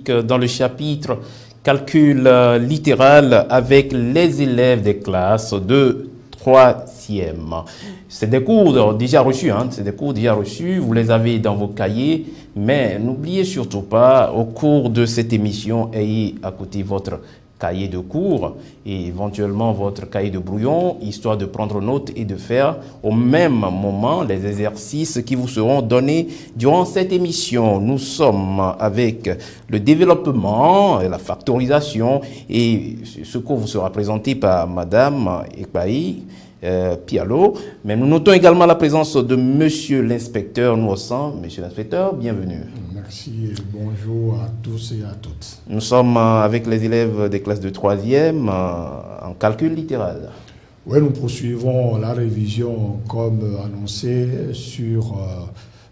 dans le chapitre calcul littéral avec les élèves des classes de 3e. C'est des cours déjà reçus, vous les avez dans vos cahiers, mais n'oubliez surtout pas, au cours de cette émission, ayez à côté votre cahier de cours et éventuellement votre cahier de brouillon, histoire de prendre note et de faire au même moment les exercices qui vous seront donnés durant cette émission. Nous sommes avec le développement et la factorisation et ce cours vous sera présenté par Madame Ekpaï Pialo, mais nous notons également la présence de Monsieur l'inspecteur Nouassan. Monsieur l'inspecteur, bienvenue. Merci et bonjour à tous et à toutes. Nous sommes avec les élèves des classes de 3e en calcul littéral. Oui, nous poursuivons la révision comme annoncé sur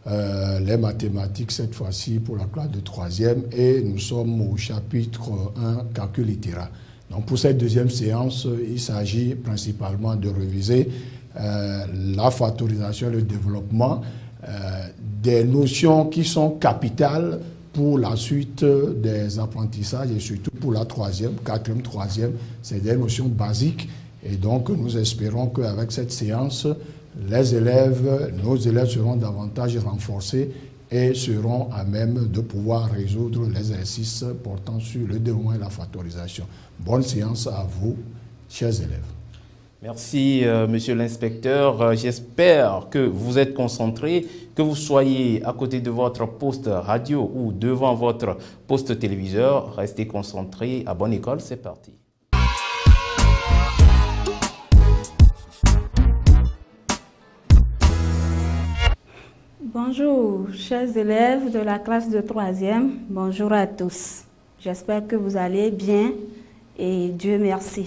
les mathématiques, cette fois-ci pour la classe de 3e, et nous sommes au chapitre 1, calcul littéral. Donc pour cette deuxième séance, il s'agit principalement de réviser la factorisation et le développement des notions qui sont capitales pour la suite des apprentissages et surtout pour la 3e, 4e, 3e. C'est des notions basiques et donc nous espérons qu'avec cette séance, nos élèves seront davantage renforcés et seront à même de pouvoir résoudre les exercices portant sur le développement et la factorisation. Bonne séance à vous, chers élèves. Merci, monsieur l'inspecteur. J'espère que vous êtes concentrés, que vous soyez à côté de votre poste radio ou devant votre poste téléviseur. Restez concentrés. À bonne école, c'est parti. Bonjour, chers élèves de la classe de 3e. Bonjour à tous. J'espère que vous allez bien et Dieu merci.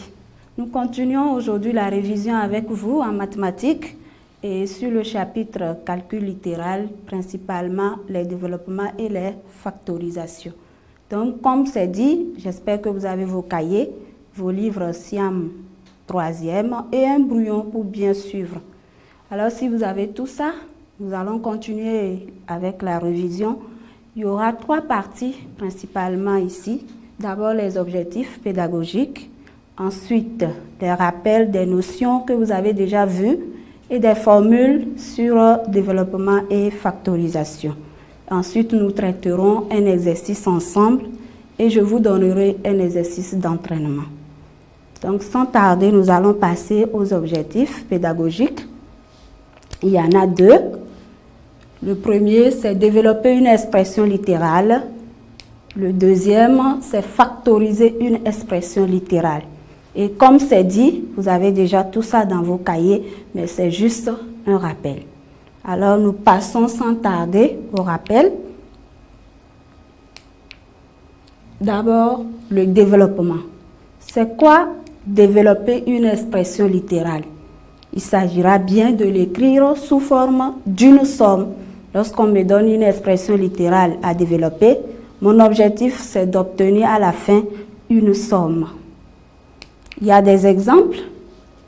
Nous continuons aujourd'hui la révision avec vous en mathématiques et sur le chapitre calcul littéral, principalement les développements et les factorisations. Donc, comme c'est dit, j'espère que vous avez vos cahiers, vos livres SIAM 3e et un brouillon pour bien suivre. Alors, si vous avez tout ça, nous allons continuer avec la révision. Il y aura 3 parties principalement ici. D'abord, les objectifs pédagogiques. Ensuite, des rappels des notions que vous avez déjà vues et des formules sur développement et factorisation. Ensuite, nous traiterons un exercice ensemble et je vous donnerai un exercice d'entraînement. Donc, sans tarder, nous allons passer aux objectifs pédagogiques. Il y en a 2. Le premier, c'est développer une expression littérale. Le deuxième, c'est factoriser une expression littérale. Et comme c'est dit, vous avez déjà tout ça dans vos cahiers, mais c'est juste un rappel. Alors, nous passons sans tarder au rappel. D'abord, le développement. C'est quoi développer une expression littérale? Il s'agira bien de l'écrire sous forme d'une somme. Lorsqu'on me donne une expression littérale à développer, mon objectif, c'est d'obtenir à la fin une somme. Il y a des exemples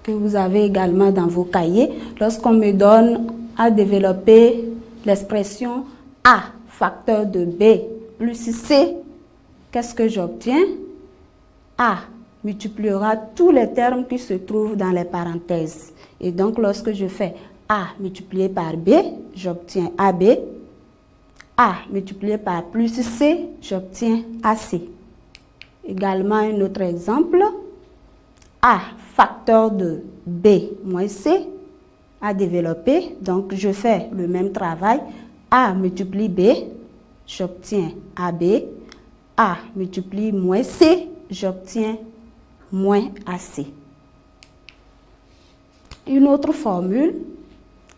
que vous avez également dans vos cahiers. Lorsqu'on me donne à développer l'expression A, facteur de B, plus C, qu'est-ce que j'obtiens? A multipliera tous les termes qui se trouvent dans les parenthèses. Et donc, lorsque je fais A multiplié par B, j'obtiens AB. A multiplié par plus C, j'obtiens AC. Également, un autre exemple. A facteur de B moins C à développer. Donc, je fais le même travail. A multiplie B, j'obtiens AB. A multiplie moins C, j'obtiens moins AC. Une autre formule,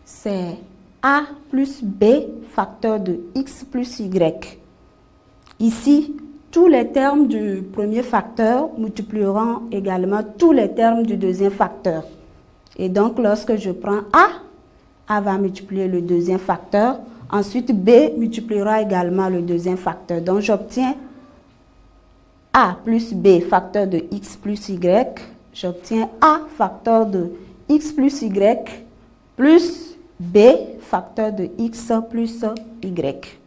c'est A plus B facteur de X plus Y. Ici, tous les termes du premier facteur multiplieront également tous les termes du deuxième facteur. Et donc, lorsque je prends A va multiplier le deuxième facteur. Ensuite, B multipliera également le deuxième facteur. Donc, j'obtiens A plus B facteur de X plus Y. J'obtiens A facteur de X plus Y plus B facteur de X plus Y.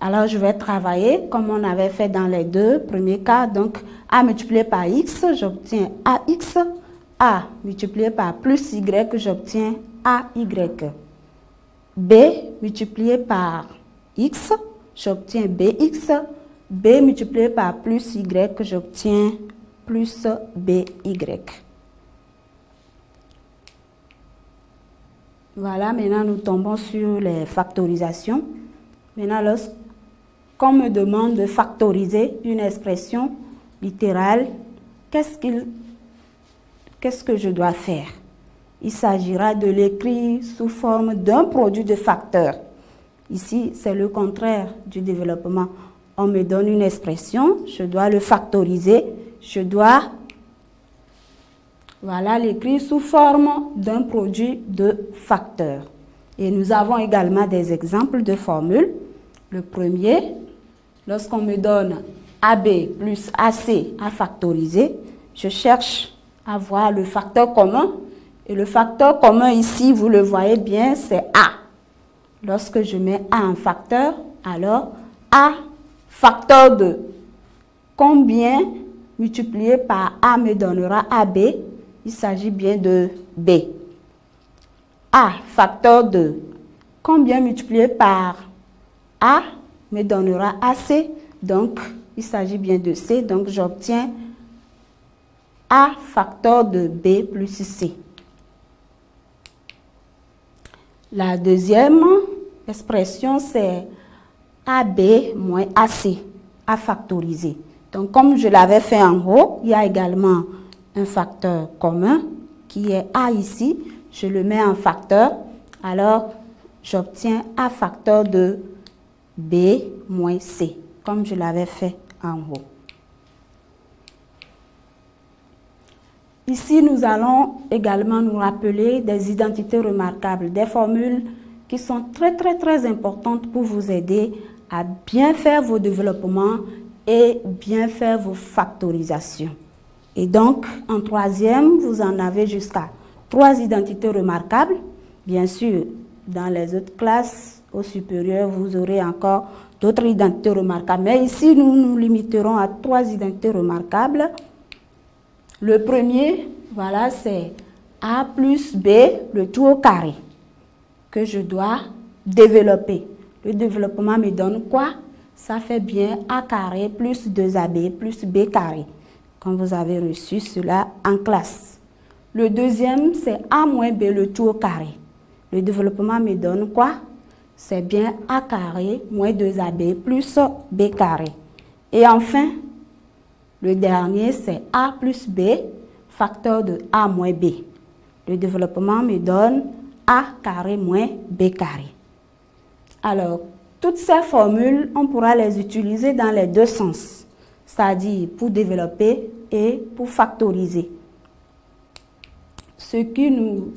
Alors, je vais travailler comme on avait fait dans les deux premiers cas. Donc, A multiplié par X, j'obtiens AX. A multiplié par plus Y, j'obtiens AY. B multiplié par X, j'obtiens BX. B multiplié par plus Y, j'obtiens plus BY. Voilà, maintenant nous tombons sur les factorisations. Maintenant, lorsqu'on me demande de factoriser une expression littérale, qu'est-ce que je dois faire? Il s'agira de l'écrire sous forme d'un produit de facteurs. Ici, c'est le contraire du développement. On me donne une expression, je dois le factoriser, je dois l'écrire sous forme d'un produit de facteurs. Et nous avons également des exemples de formules. Le premier, lorsqu'on me donne AB plus AC à factoriser, je cherche à voir le facteur commun. Et le facteur commun ici, vous le voyez bien, c'est A. Lorsque je mets A en facteur, alors A facteur de combien multiplié par A me donnera AB? Il s'agit bien de B. A facteur de combien multiplié par A me donnera AC? Donc, il s'agit bien de C. Donc, j'obtiens A facteur de B plus C. La deuxième expression, c'est AB moins AC à factoriser. Donc, comme je l'avais fait en haut, il y a également un facteur commun qui est A ici. Je le mets en facteur. Alors, j'obtiens A facteur de B moins C, comme je l'avais fait en haut. Ici, nous allons également nous rappeler des identités remarquables, des formules qui sont très importantes pour vous aider à bien faire vos développements et bien faire vos factorisations. Et donc, en troisième, vous en avez jusqu'à 3 identités remarquables. Bien sûr, dans les autres classes au supérieur, vous aurez encore d'autres identités remarquables. Mais ici, nous nous limiterons à 3 identités remarquables. Le premier, voilà, c'est A plus B, le tout au carré, que je dois développer. Le développement me donne quoi? Ça fait bien A carré plus 2AB plus B carré, quand vous avez reçu cela en classe. Le deuxième, c'est A moins B, le tout au carré. Le développement me donne quoi? C'est bien A carré moins 2AB plus B carré. Et enfin, le dernier, c'est A plus B, facteur de A moins B. Le développement me donne A carré moins B carré. Alors, toutes ces formules, on pourra les utiliser dans les deux sens, c'est-à-dire pour développer et pour factoriser. Ce qui nous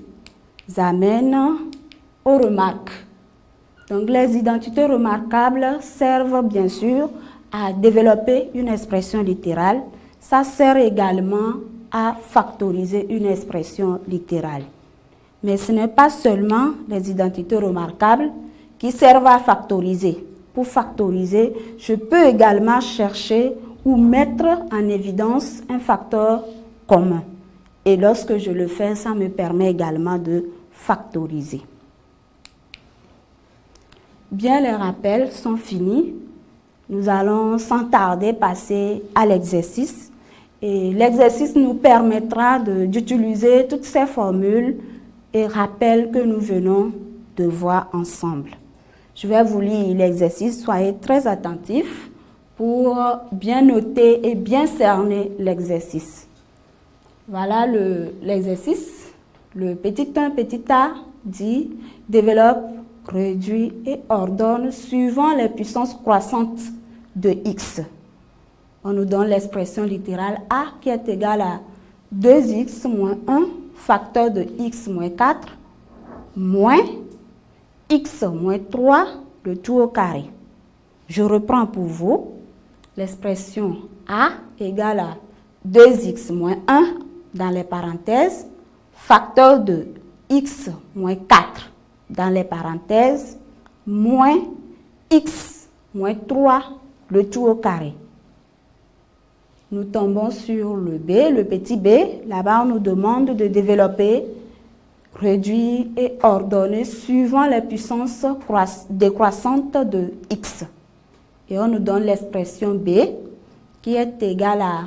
amène aux remarques. Donc, les identités remarquables servent bien sûr à développer une expression littérale. Ça sert également à factoriser une expression littérale. Mais ce n'est pas seulement les identités remarquables qui servent à factoriser. Pour factoriser, je peux également chercher ou mettre en évidence un facteur commun. Et lorsque je le fais, ça me permet également de factoriser. Bien, les rappels sont finis. Nous allons sans tarder passer à l'exercice. Et l'exercice nous permettra d'utiliser toutes ces formules et rappels que nous venons de voir ensemble. Je vais vous lire l'exercice. Soyez très attentifs pour bien noter et bien cerner l'exercice. Voilà l'exercice. Le petit 1, petit a dit « Développe, réduit et ordonne suivant les puissances croissantes de x ». On nous donne l'expression littérale a qui est égale à 2x moins 1 facteur de x moins 4 moins x moins 3 le tout au carré. Je reprends pour vous l'expression a égale à 2x moins 1 dans les parenthèses facteur de x moins 4 dans les parenthèses moins x moins 3, le tout au carré. Nous tombons sur le B, le petit b. Là-bas, on nous demande de développer, réduire et ordonner suivant les puissances décroissantes de x. Et on nous donne l'expression b qui est égale à,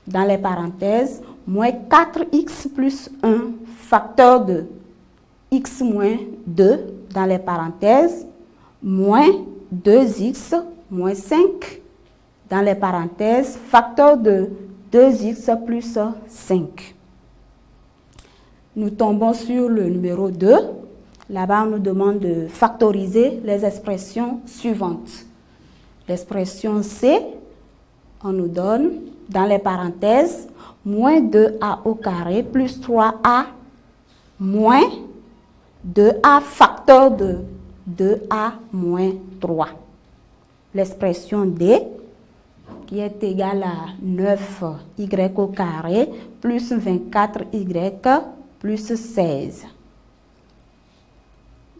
dans les parenthèses, moins 4x plus 1 facteur de x moins 2 dans les parenthèses, moins 2x moins 5 dans les parenthèses, facteur de 2x plus 5. Nous tombons sur le numéro 2. Là-bas, on nous demande de factoriser les expressions suivantes. L'expression C, on nous donne, dans les parenthèses, moins 2a au carré plus 3a moins 2a facteur de 2a moins 3. L'expression D, qui est égale à 9y au carré plus 24y plus 16.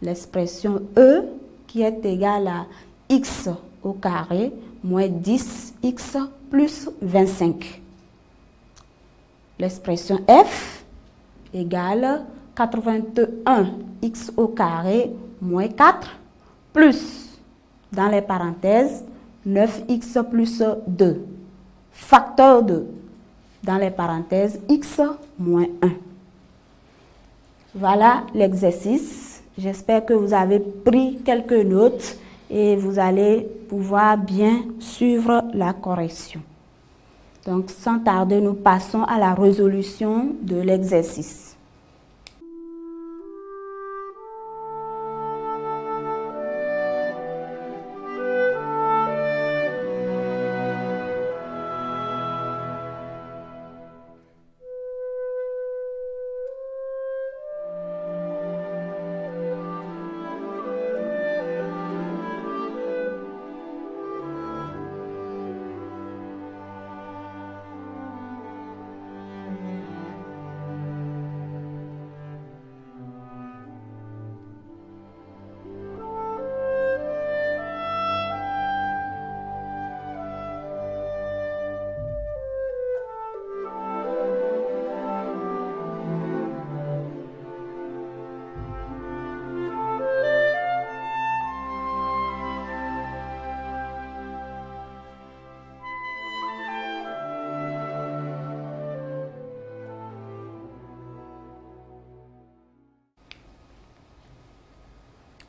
L'expression E, qui est égale à x au carré moins 10x plus 25. L'expression F égale 81x au carré moins 4 plus, dans les parenthèses, 9x plus 2. Facteur de, dans les parenthèses, x moins 1. Voilà l'exercice. J'espère que vous avez pris quelques notes et vous allez pouvoir bien suivre la correction. Donc, sans tarder, nous passons à la résolution de l'exercice.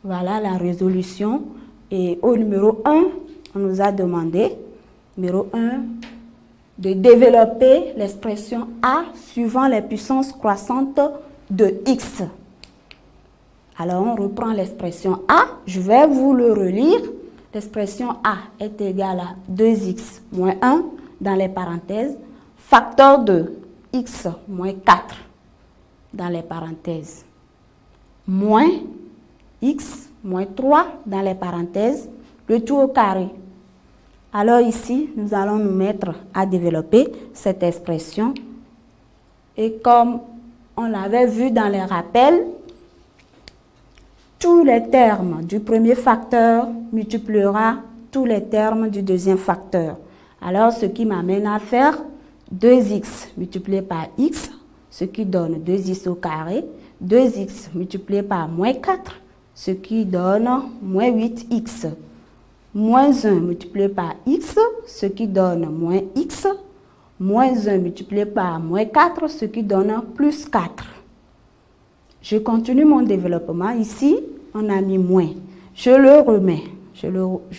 Voilà la résolution. Et au numéro 1, on nous a demandé, numéro 1, de développer l'expression A suivant les puissances croissantes de x. Alors, on reprend l'expression A. Je vais vous le relire. L'expression A est égale à 2x moins 1 dans les parenthèses, facteur de x moins 4 dans les parenthèses, moins x moins 3 dans les parenthèses, le tout au carré. Alors ici, nous allons nous mettre à développer cette expression. Et comme on l'avait vu dans les rappels, tous les termes du premier facteur multipliera tous les termes du deuxième facteur. Alors, ce qui m'amène à faire 2x multiplié par x, ce qui donne 2x au carré, 2x multiplié par moins 4, ce qui donne moins 8x, moins 1 multiplié par x, ce qui donne moins x, moins 1 multiplié par moins 4, ce qui donne plus 4. Je continue mon développement. Ici, on a mis moins. Je le remets, je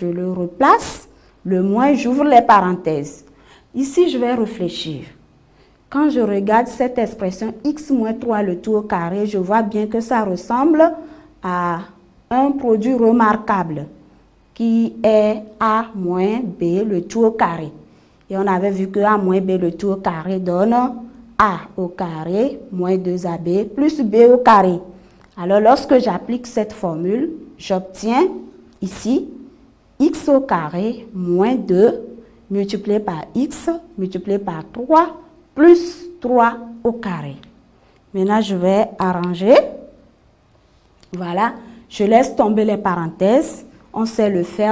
le replace. Le moins, j'ouvre les parenthèses. Ici, je vais réfléchir. Quand je regarde cette expression x moins 3 le tout au carré, je vois bien que ça ressemble à un produit remarquable qui est a moins b le tout au carré. Et on avait vu que a moins b le tout au carré donne a au carré moins 2ab plus b au carré. Alors, lorsque j'applique cette formule, j'obtiens ici x au carré moins 2 multiplié par x multiplié par 3 plus 3 au carré. Maintenant, je vais arranger. Voilà, je laisse tomber les parenthèses. On sait le faire.